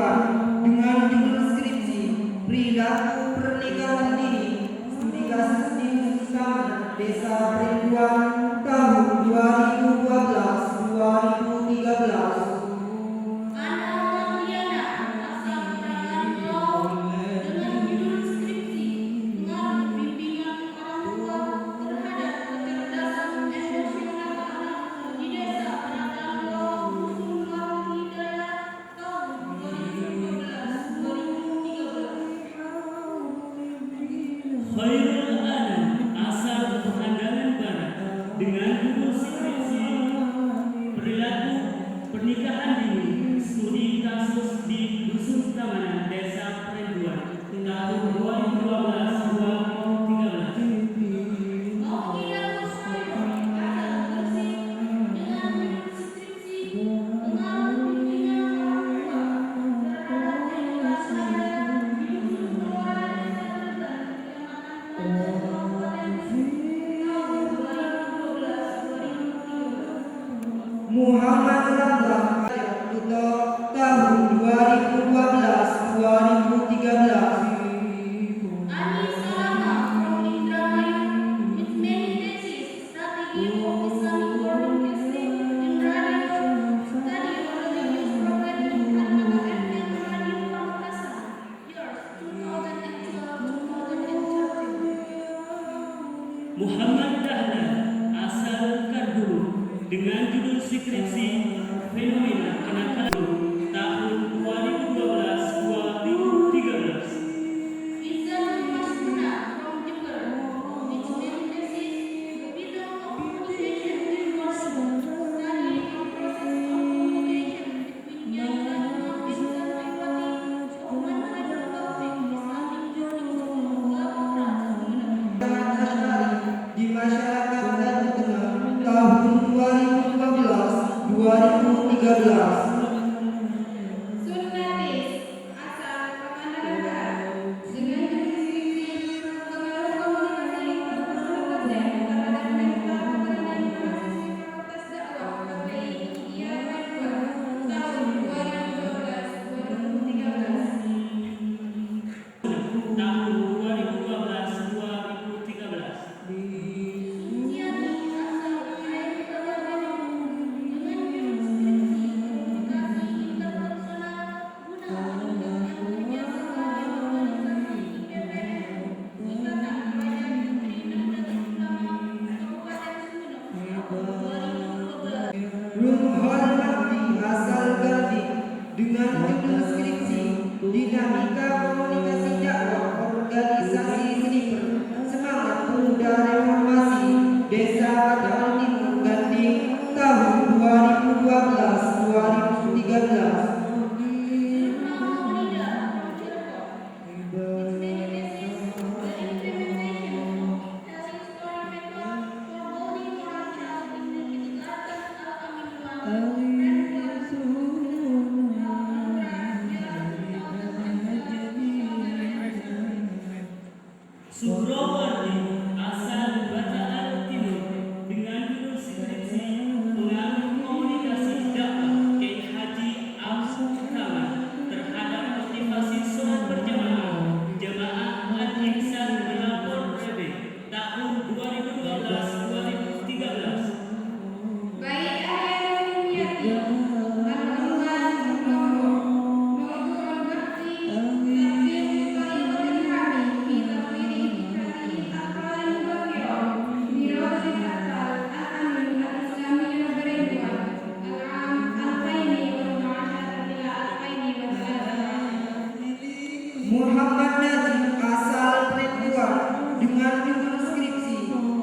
Ridwan dengan judul skripsi Perilaku Pernikahan Dini, Studi Kasus di Nusa Desa Ridwan tahun 2012-2013. Khairul Anam asal Pangandaran Barat dengan judul skripsi Perilaku Pernikahan Dini, Studi Kasus di Dusun Tamanan, Desa Perenduan tahun 2012-2013. Muhammad Ramlan Ayatullah tahun 2012-2013. Ani Salama from Indramayu with many theses, strategy of Islamic broadcasting in radio, study of religious programming at Maka FM Radio Pamekasan, years 2012-2013. Muhammad Dahlan asal Karduru dengan judul skripsi Fenomena Kenakalan tahun 2012-2013. Izzatul Masmuna from Jember with many theses, freedom of communication in person, study of process of communication between young and non-Islam equity of manhaj tauhid Islamic journey to Sangat Asy'ari di masyarakat Tanjung Tengah tahun 2012-2013. Sunnatis asal Pangandaran Barat dengan judul skripsi Pengaruh Komunikasi Perpustakaan terhadap mental keberadaan mahasiswi Fakultas Dakwah KPI IAIN tahun 2012-2013. Tahun 2012-2013. Sutiati asal Wilayah Kota Bandung dengan judul skripsi Komunikasi Interpersonal guna meningkatkan kerjasama di organisasi IPPN Ikatan Pelajar Putri Nahdlatul Ulama Kabupaten Sumeneb tahun 2012. Rumhon Mahdi asal Gardi dengan judul skripsi Dinamika Komunikasi Dakwah Organisasi Sniper Semangat Pemuda Reformasi Desa Padang Timur Gading tahun 2012-2013. Suhrowardi asal Bacaan Timur dengan judul skripsi Pengaruh Komunikasi Dakwah Kiai Haji Abdul Kamal terhadap motivasi sholat berjamaah Jamaah Al-Ihsan Melapor RB tahun 2012-2013. Baik ayat Yati Al-Quran Al-Quran Al-Bakti Tafsir Tariqatul Hadi Kita Wiri Hadi Al-Quran Al-Bakir Mirozil Atal Al-Amin Al-Islamiyah Berenduan Al-Am Al-Faini Wal-Ma'asyar Ila Al-Faini Wal-Salam. Muhammad Najib asal Ridwan dengan judul skripsi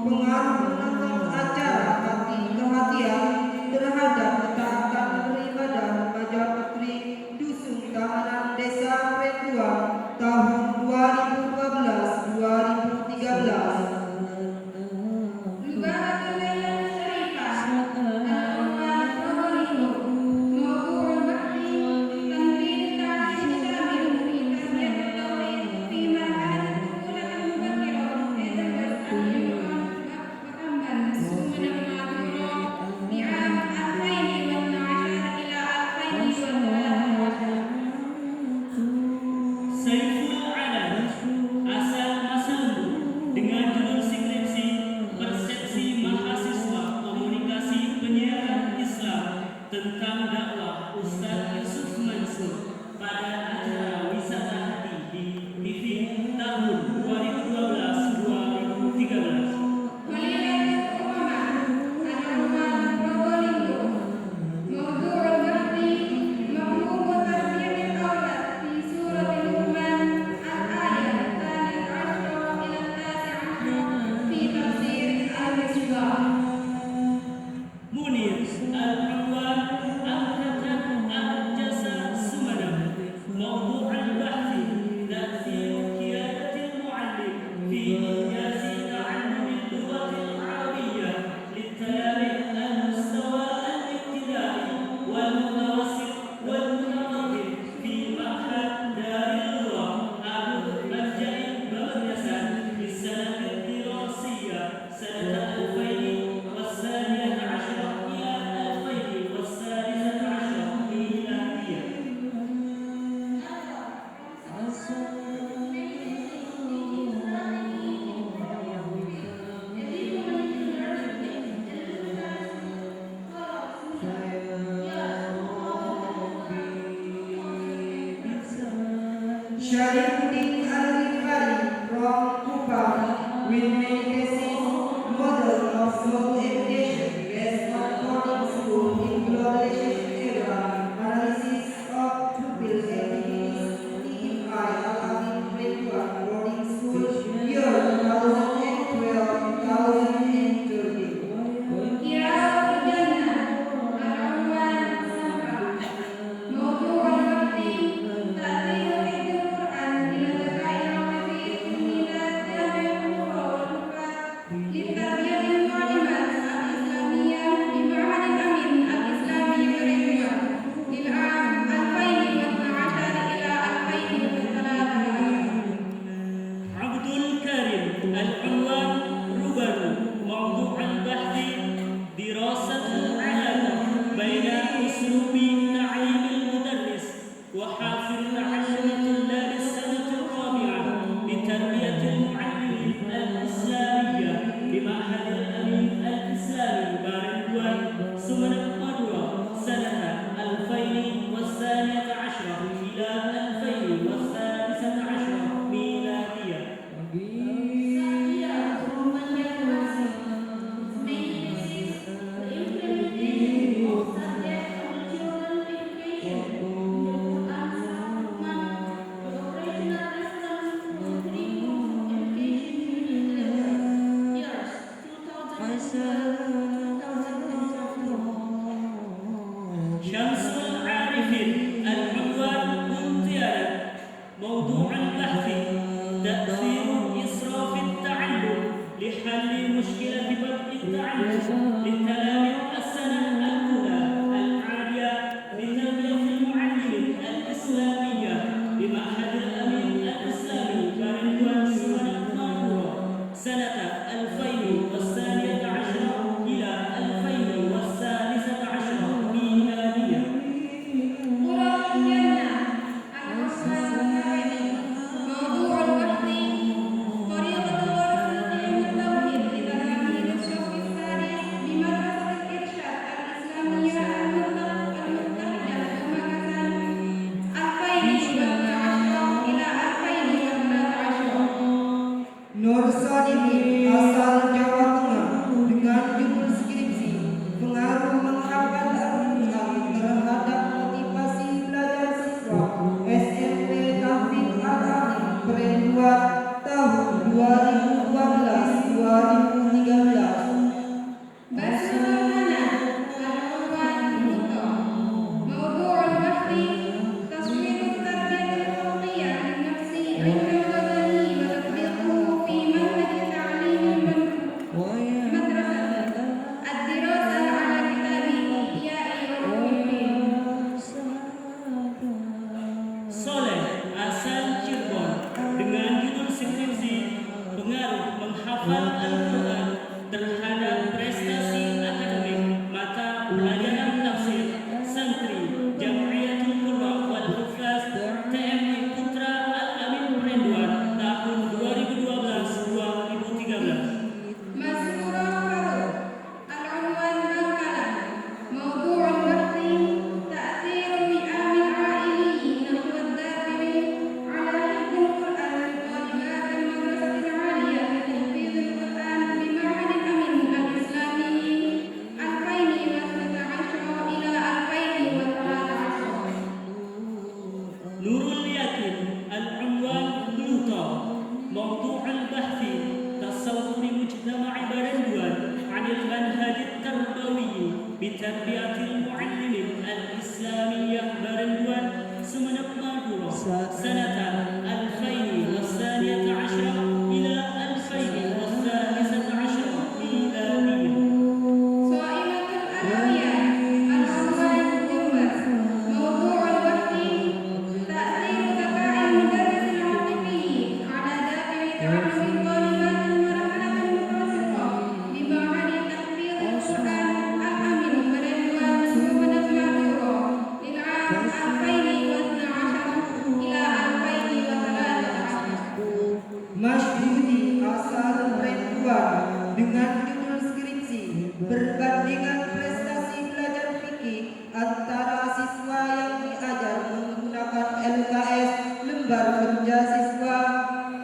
Pengaruh menonton acara hati kehatian terhadap ketaatan beribadah Fajar Putri Dusun Tamanan Desa Ridwan tahun 2012-2013. Lubahatul Laylatul Syarifah Al-Quran Al-Walihu Mawdu'ul Bakti Tanwir Ta'lim Syamil Fi Tasmiyatul Tauhid Sharifuddin Al-Rifai from Kupang with many cases model of small education based on boarding school in globalization era analysis of pupil activities TFI Al-Amin Ridwan boarding school year 2012-2013. قراءة الجنة العنوان سبعة موضوع الوقت تأثير حفظ القرآن للذكاء العاطفي تمهيدات جامع القرى واللغات للتربية المعلمات الإسلامية بمعهد الأمين الإسلامي بريدوان للعام 2012 إلى 2013. عبد الكريم العنوان ربن موضوع البحث دراسة العلاقة بين أسلوب تعليم المدرس وحافل العشرة طلاب السنة الرابعة بتربية المعلمين الإسلامية بمعهد الأمين الإسلامي باردوان سمنة مروة سنة 2012 إلى 2013 ميلادية. شمس العارفين العنوان امتياز موضوع البحث تأثير إسراف التعلم لحل مشكلة بدء التعلم للتلاميذ السنة الأولى العالية لتربية المعلم الإسلامية بمعهد الأمين الإسلامي باردوان سمنة مروة سنة 2012 إلى 2013 ميلادية. قراءة الجنة العنوان الثاني موضوع الوقت طريقة ورث القيم التوحيد لتلاميذ الصف الثالث بمدرسة الإرشاد الإسلامية المتحدة بمكان 2012 إلى 2013. Nur Sadikin asal Jawa Tengah dengan judul skripsi pengaruh menghafal Al-Quran terhadap motivasi belajar siswa SMP Tahfidz Al-Amin Perenduan tahun 2012-2013. بسملة العنوان موضوع البحث تصوير التربية الخلقية للنفس علم البدني وتطبيقه في منهج تعليم مدرسة الدراسة على كتاب إحياء علوم Soleh asal Cirebon dengan judul skripsi pengaruh menghafal Al-Quran terhadap prestasi akademik mata pelajaran tafsir santri Jam'iyatul Qurra wal Hufaz TMI Putra Al-Amin Perenduan tahun 2012-2013. مزورة فاروق العنوان مكلا موضوع البحث تأثير الوئام العائلي نحو الداخل على حفظ القرآن لطالبات المدرسة العالية لتحفيظ القرآن بمعهد الأمين الإسلامي 2012 إلى 2013. Nurul Yakin العنوان بلوطة موضوع البحث تصور مجتمع برندوان عن المنهج التربوي بتربية المعلم الإسلامية برندوان سمنة مروة سنة 2012 إلى 2013 ميلادية. صائمة الأدوية العنوان جمر موضوع البحث تأثير ذكاء المدرس العاطفي على داخل تعلم طالبات المرحلة المتوسطة بمعهد تحفيظ القرآن الأمين بريدوان سمنة معذورة للعام 2012 إلى lembar kerja siswa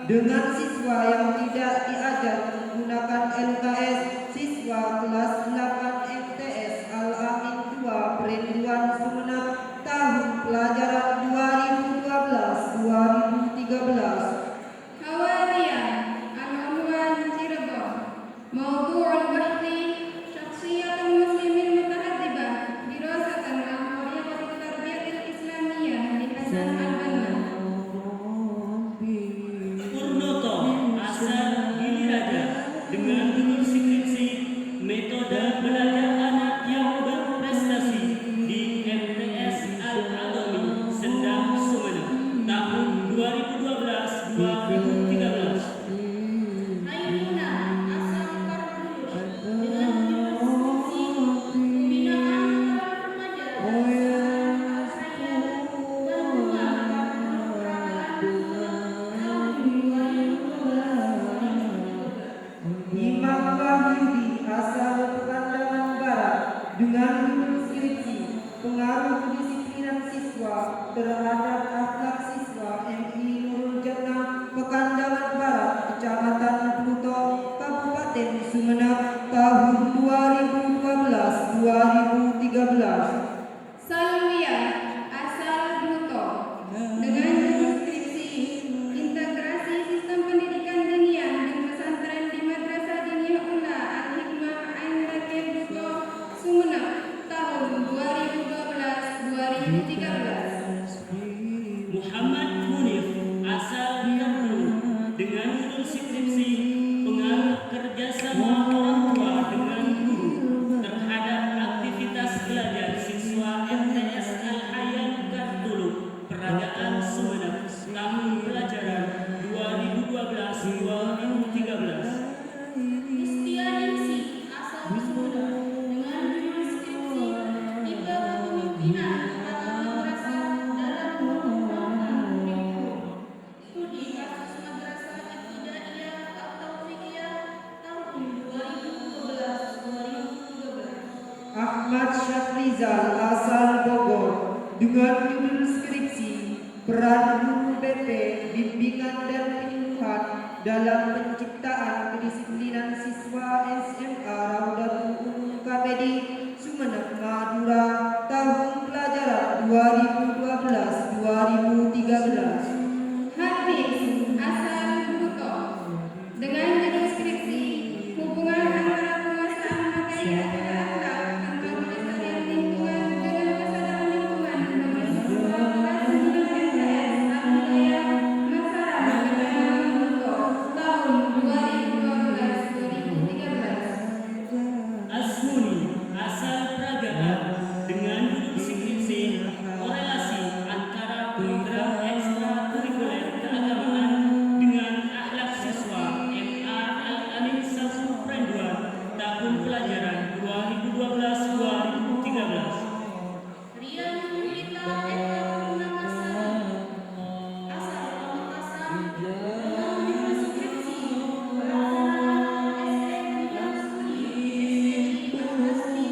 dengan siswa yang tidak diajar menggunakan LKS. Siswa kelas 8 MTS Al-Amin 2 Perinduan Sumeneb tahun pelajaran 2012-2013. Hawarian Al-Unwan Cirebon. Mawdu'ul bahthi Syakhsiyatul Muslimin Mutahaddibah Dirasatan Al-Qur'an wa Tarbiyatil Islamiyah di Hasan Al-Banna. Purnoto asal Giliraja dengan judul skripsi metode belajar anak yang berprestasi di MTS Al-Adami Sendang Sumeneb tahun 2012-2013. Hairuna asal Kardulus dengan judul skripsi Pembinaan Para Remaja Al-Hayat Imam Wahyudi asal Pekanbaran Barat dengan judul skripsi pengaruh kedisiplinan siswa terhadap akhlak siswa MI Nurul Jannah Pekanbaran Barat Kecamatan Pluto Kabupaten Sumeneb tahun 2012-2013. Salwiyah asal Bluto dengan judul skripsi Integrasi Sistem Pendidikan Diniyah dan Pesantren di Madrasah Diniyah Ula Al-Hikmah Ain-Rakir Bluto Sumeneb tahun 2012-2013. Muhammad Munif asal Bengkulu dengan judul skripsi pengaruh kerjasama orang tua dengan guru terhadap aktivitas belajar siswa MTS Al-Hayat Kartulu Peragaan Sumeneb tahun pelajaran 2012-2013. Istianingsi asal Sumeneb dengan judul skripsi Tipe Kepemimpinan Kepala Madrasah dalam Pengembangan Kurikulum Studi Kasus Madrasah Ibtidaiyah atau Fikiyah tahun 2012-2013. Ahmad Syafrizal asal Bogor dengan judul skripsi peran guru BP bimbingan dan penyuluhan dalam penciptaan kedisiplinan siswa SMA Raudatul Ulum Kamedi Sumeneb Madura tahun pelajaran 2012-2013. Hadis asal Bluto dengan judul skripsi hubungan antara penguasaan materi ajaran akhlak tentang pelestarian lingkungan dengan kesadaran lingkungan bagi siswa kelas 9 MTS Al-Hidayah Masyarakat Kecamatan Bluto tahun 2012-2013. Asmuni asal Pragaan dengan judul skripsi korelasi antara program ekstrakurikuler keagamaan dengan akhlak siswa MA Al-Amin 1 Perinduan tahun pelajaran 2012-2013. Rian Nurita Eka Purnamasari asal Pamekasan dengan judul skripsi pelaksanaan SM Bidang Studi SDI Pasti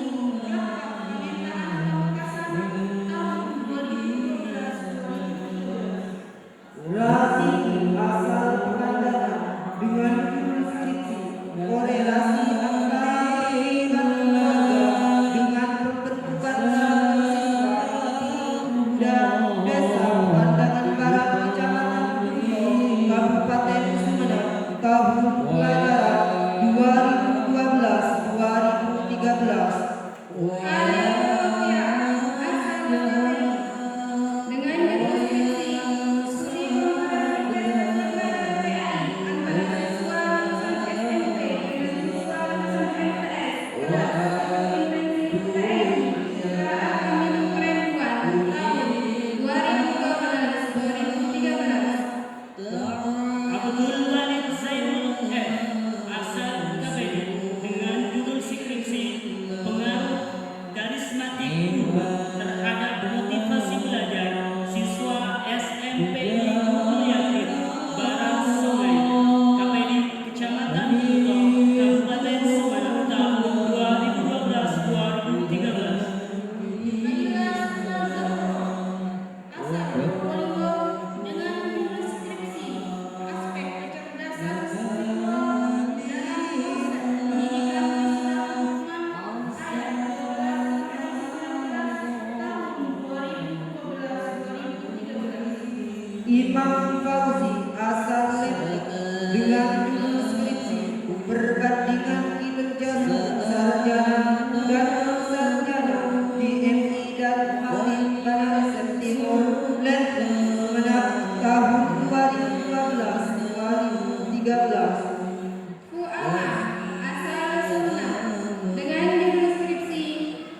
Rangka Pemerintah Pamekasan tahun 2012-2013. Rasidi asal Pekanbaran dengan judul skripsi korelasi antara pendidikan keluarga dengan pembentukan karakter siswa muda desa Pandangan Barat Kecamatan Pluto Kabupaten Sumeneb tahun pelajaran 2012-2013. Khalil Rofiah asal Betawi dengan judul skripsi studi Imam Fauzi asal Lembang dengan judul skripsi perbandingan kinerja sarjana dan non-sarjana di MI dan Matin Banasen Timur Lembang Sumeneb tahun 2012-2013. Fu'ama asal Sumeneb dengan judul skripsi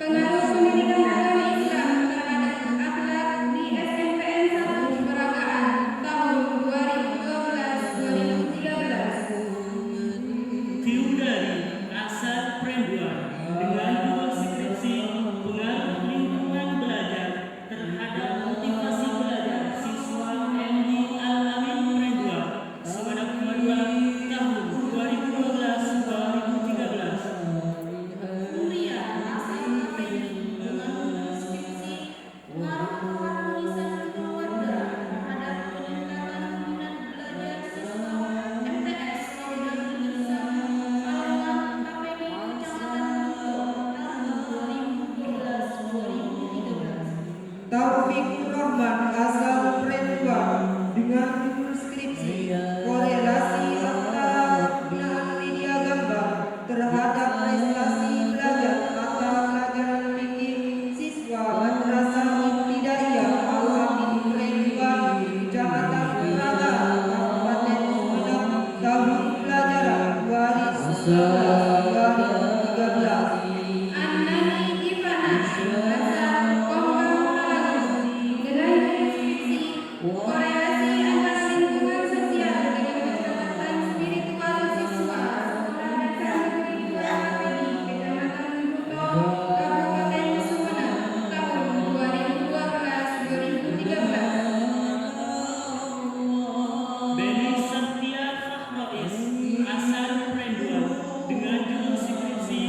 pengaruh pendidikan agama Islam terhadap akhlak di SMPN 1 Peragaan tahun 2012-2013. Tiudari asal Prenduan dengan judul skripsi pengaruh lingkungan belajar terhadap motivasi belajar siswa MI Al-Amin Prenduan Sumeneb 22 tahun 2012-2013. Mulia asal KPI dengan judul skripsi pengaruh keharmonisan keluarga terhadap peningkatan minat belajar siswa MTS Saudari Bersama Pahlawan KPI Kecamatan Buto tahun 2012-2013. Taufikur Rahman asal Prenduan dengan judul skripsi korelasi antara penggunaan media gambar terhadap prestasi belajar mata pelajaran fikih siswa Madrasah Ibtidaiyah Al-Amin Prenduan Kecamatan Peragaan Kabupaten Sumeneb tahun pelajaran 2012-2013. Annani Ivana asal Kompang Palawan dengan judul skripsi korelasi antara lingkungan sosial dengan keselamatan spiritual siswa Sekolah Dasar Negeri 2 KPI Kecamatan Buto Kabupaten Sumeneb tahun 2012-2013. Beni Setia Fahrois asal Prenduan dengan judul skripsi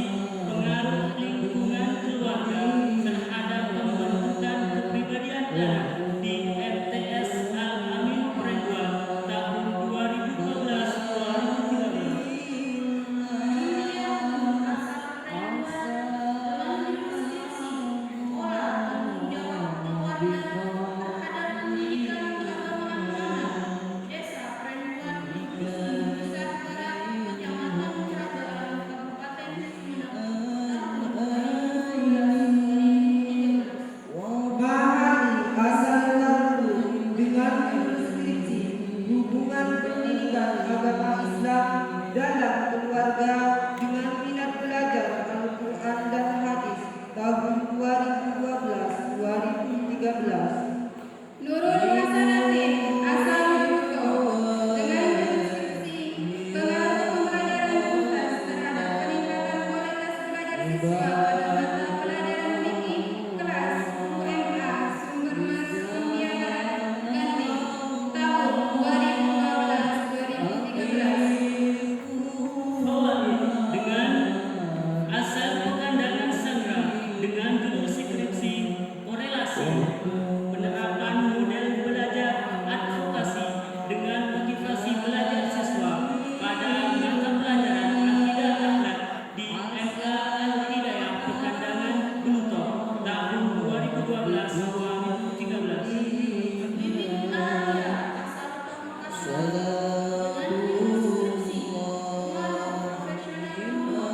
pengaruh lingkungan keluarga terhadap pembentukan kepribadian anak di MTS Al-Amin Prenduan tahun 2012-2013. Mulia asal Prenduan dengan judul skripsi pola tanggung jawab keluarga terhadap pendidikan keagamaan anak Desa Prenduan Dusun Besar Barat Kecamatan Prabaran Kabupaten Sumeneb tahun 2012-2013. Mahali asal Lampung dengan judul skripsi hubungan pendidikan agama Islam dalam keluarga dengan minat belajar Al-Quran dan Hadis tahun 2012-2013. Nurul Hasanatin asal Buto dengan judul skripsi pengaruh pembelajaran tuntas terhadap peningkatan kualitas belajar siswa pada mata pelajaran fikih kelas UMA Sumber Mas Pembiayaan Ganti tahun 2012-2013. Fawaid dengan asal Pekandangan Sangra dengan judul skripsi korelasi penerapan model belajar advokasi dengan motivasi belajar siswa pada mata pelajaran akidah akhlak di MA Al-Hidayah Pekandangan Buto tahun 2012-2013. Bibit Alia asal Pamekasan dengan judul skripsi pengaruh profesionalisme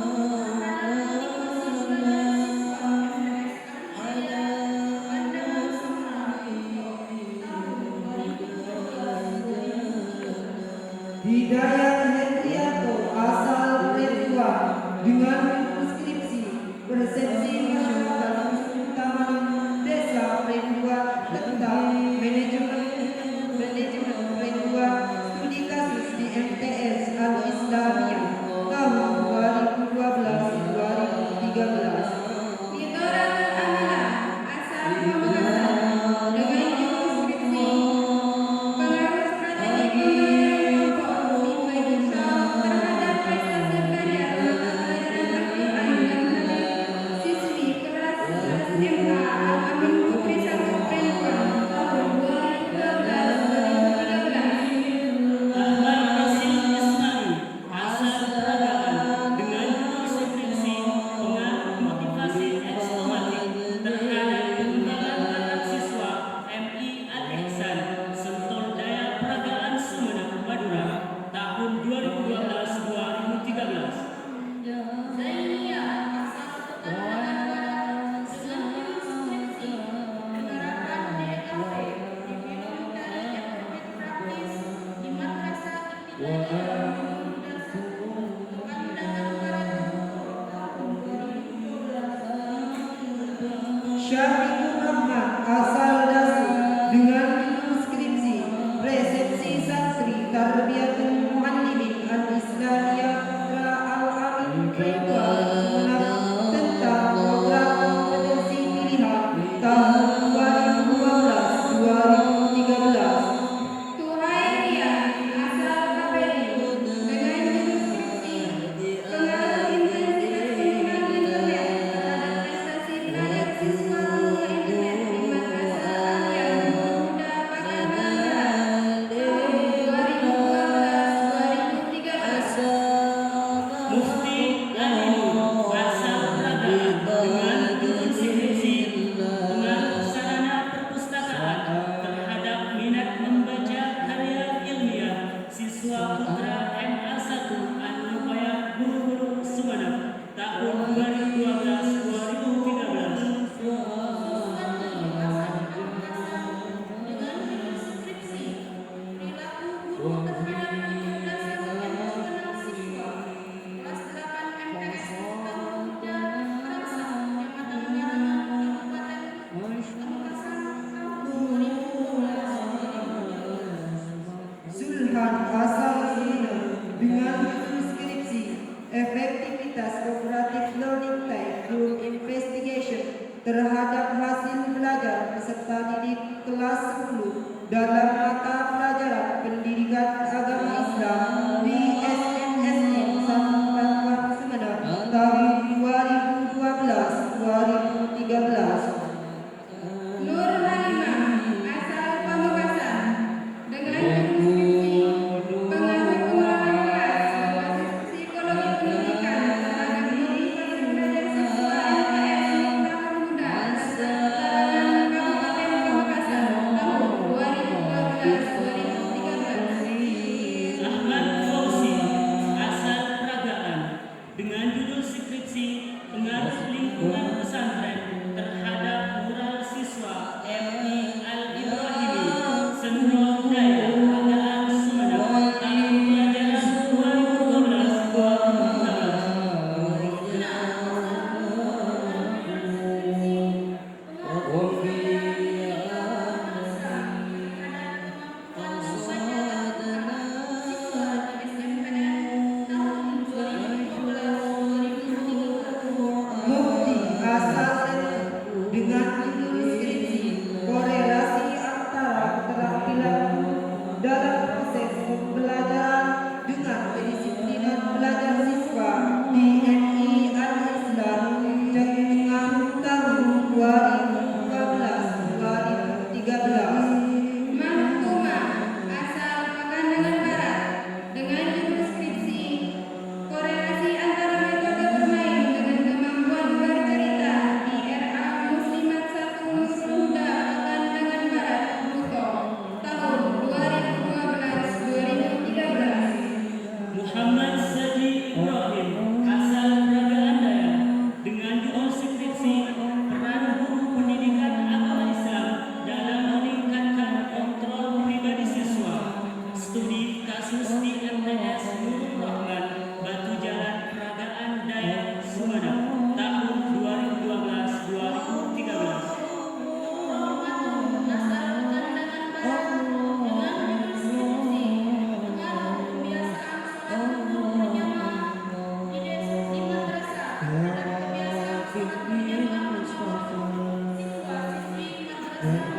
terhadap motivasi belajar siswa MTS Al-Hidayah Pekandangan Sumeneb tahun 2012-2013. Hidayat Hendrianto asal Prenduan dengan judul skripsi persepsi masyarakat Muslim Desa Prenduan tentang manajemen Prenduan studi kasus di MTS Al-Islamiyah tahun 2012-2013. Mitoratul Amalah asal Pamekasan dengan judul skripsi pengaruh strategi pembelajaran kelompok di Syafiqur Rahman asal Dasu dengan judul skripsi Resepsi Santri Tarbiyatul Muallimin Al-Islamiyah Putra Al-Amin Ridwan Sumeneb tentang program kompetensi pilihan tahun 2012-2013. Tuhairia asal KPI dengan judul skripsi Pengaruh Intensitas Penggunaan Internet terhadap prestasi pelajar siswa guru internet di Madrasah Alia Muda Pagandaran tahun 2012-2013. Mufti Alinur asal Praga dengan judul skripsi Pengaruh sarana perpustakaan terhadap minat membaca karya ilmiah siswa Putra MA1 Anupaya Guru-Guru Sumeneb tahun 2012-2013. Dengan judul skripsi Perilaku Guru terhadap kecerdasan emosional siswa kelas 8 MTS tahun Muda Rangsa Kecamatan Garangan Kabupaten Pamekasan tahun 2012. Zulhan asal Sumeneb dengan judul skripsi Efektivitas Cooperative Learning Type Group Investigation terhadap hasil belajar peserta didik kelas 10 dalam mata pelajaran pendidikan agama Islam di SMSI Satu Satuan Sumeneb tahun 2012-2013. Nur Halimah asal Pamekasan dengan judul skripsi Pengaruh pengolahan kelas berbasis psikologi pendidikan terhadap motivasi belajar siswa MTS tahun muda Tarangan Kabupaten Pamekasan tahun 2012-2013. Ahmad Fauzi asal Pragaan dengan judul skripsi Pengaruh Lingkungan Pesantren terhadap moral siswa MI Al-Ibrahimi Senro Daya Pragaan Sumeneb tahun pelajaran 2012-2013. Mufti asal Aceh dengan judul skripsi korelasi antara keterampilan guru dalam proses pembelajaran dengan kedisiplinan belajar siswa di MI Al-Islam Tengah tahun 2012-2013. Mahkuma asal Pakandaran Barat dengan judul skripsi korelasi antara metode bermain dengan kemampuan bercerita di RA Muslimat 1 Nurul Huda Pakandaran Barat Buto tahun 2012-2013. Muhammad Saji Ibrahim asal Pragaan Daya dengan judul skripsi Peran Guru Pendidikan Agama Islam dalam meningkatkan kontrol pribadi siswa. Studi kasus di MTS Nurul Rahman Batu Jalan Pragaan Daya Sumeneb tahun 2012-2013. Asal Pakandaran Barat dengan judul skripsi Pengaruh Kebiasaan Sholat Subuh berjamaah di madrasah terhadap kebiasaan sholat berjamaah siswa-siswi madrasah